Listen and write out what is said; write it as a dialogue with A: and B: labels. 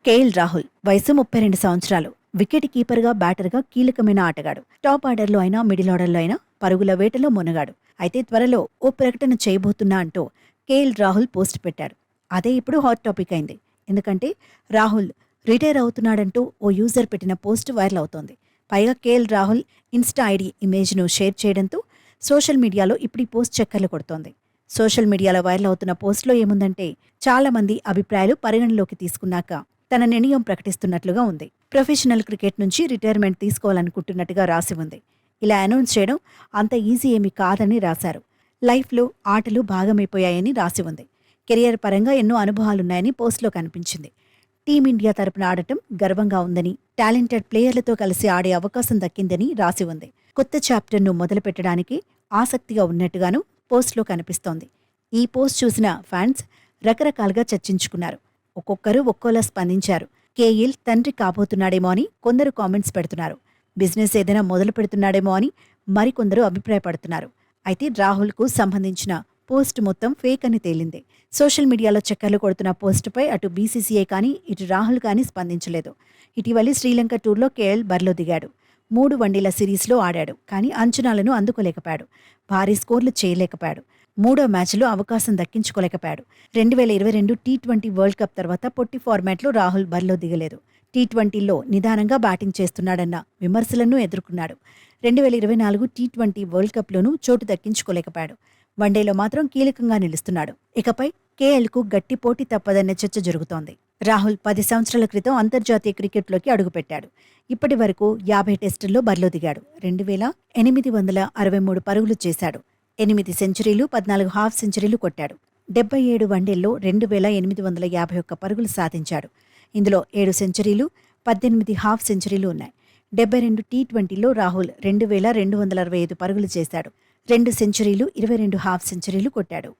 A: KL Rahul వయసు 32 సంవత్సరాలు. Wicket కీపర్గా, బ్యాటర్గా కీలకమైన ఆటగాడు. టాప్ ఆర్డర్లో అయినా, మిడిల్ ఆర్డర్లో అయినా పరుగుల వేటలో మునగాడు. అయితే త్వరలో ఓ ప్రకటన చేయబోతున్నా అంటూ కేఎల్ రాహుల్ పోస్ట్ పెట్టాడు. అదే ఇప్పుడు హాట్ టాపిక్ అయింది. ఎందుకంటే రాహుల్ రిటైర్ అవుతున్నాడంటూ ఓ యూజర్ పెట్టిన పోస్ట్ వైరల్ అవుతోంది. పైగా కేఎల్ రాహుల్ ఇన్స్టా ఐడి ఇమేజ్ను షేర్ చేయడంతో సోషల్ మీడియాలో ఇప్పుడు ఈ పోస్ట్ చక్కర్లు కొడుతోంది. సోషల్ మీడియాలో వైరల్ అవుతున్న పోస్ట్లో ఏముందంటే, చాలా మంది అభిప్రాయాలు పరిగణలోకి తీసుకున్నాక తన నిర్ణయం ప్రకటిస్తున్నట్లుగా ఉంది. ప్రొఫెషనల్ క్రికెట్ నుంచి రిటైర్మెంట్ తీసుకోవాలనుకుంటున్నట్టుగా రాసి ఉంది. ఇలా అనౌన్స్ చేయడం అంత ఈజీ ఏమీ కాదని రాశారు. లైఫ్లో ఆటలు భాగమైపోయాయని రాసి ఉంది. కెరియర్ పరంగా ఎన్నో అనుభవాలున్నాయని పోస్ట్లో కనిపించింది. టీమిండియా తరపున ఆడటం గర్వంగా ఉందని, టాలెంటెడ్ ప్లేయర్లతో కలిసి ఆడే అవకాశం దక్కిందని రాసి ఉంది. కొత్త చాప్టర్ను మొదలుపెట్టడానికి ఆసక్తిగా ఉన్నట్టుగాను పోస్ట్లో కనిపిస్తోంది. ఈ పోస్ట్ చూసిన ఫ్యాన్స్ రకరకాలుగా చర్చించుకున్నారు. ఒక్కొక్కరు ఒక్కోలా స్పందించారు. కేఎల్ తండ్రి కాబోతున్నాడేమో అని కొందరు కామెంట్స్ పెడుతున్నారు. బిజినెస్ ఏదైనా మొదలు పెడుతున్నాడేమో అని మరికొందరు అభిప్రాయపడుతున్నారు. అయితే రాహుల్కు సంబంధించిన పోస్ట్ మొత్తం ఫేక్ అని తేలింది. సోషల్ మీడియాలో చక్కర్లు కొడుతున్న పోస్టుపై అటు బీసీసీఐ కానీ, ఇటు రాహుల్ కానీ స్పందించలేదు. ఇటీవలి శ్రీలంక టూర్లో కేఎల్ బరిలో దిగాడు. 3 వన్డేల సిరీస్లో ఆడాడు. కానీ అంచనాలను అందుకోలేకపోయాడు. భారీ స్కోర్లు చేయలేకపోయాడు. 3వ మ్యాచ్లో అవకాశం దక్కించుకోలేకపోయాడు. 2022 టీ20 వరల్డ్ కప్ తర్వాత పొట్టి ఫార్మాట్లో రాహుల్ బరిలో దిగలేదు. టీ20లో నిదానంగా బ్యాటింగ్ చేస్తున్నాడన్న విమర్శలను ఎదుర్కొన్నాడు. 2024 టీ20 వరల్డ్ కప్లోనూ చోటు దక్కించుకోలేకపోయాడు. వన్డేలో మాత్రం కీలకంగా నిలుస్తున్నాడు. ఇకపై కేఎల్కు గట్టి పోటీ తప్పదన్న చర్చ జరుగుతోంది. రాహుల్ 10 సంవత్సరాల క్రితం అంతర్జాతీయ క్రికెట్లోకి అడుగుపెట్టాడు. ఇప్పటి వరకు 50 టెస్టుల్లో బరిలో దిగాడు. 2863 పరుగులు చేశాడు. 8 సెంచరీలు, 14 హాఫ్ సెంచరీలు కొట్టాడు. 77 వన్డేల్లో 2851 పరుగులు సాధించాడు. ఇందులో 7 సెంచరీలు, 18 హాఫ్ సెంచరీలు ఉన్నాయి. 72 టీ20లో రాహుల్ 2265 పరుగులు చేశాడు. 2 సెంచరీలు, 22 హాఫ్ సెంచరీలు కొట్టాడు.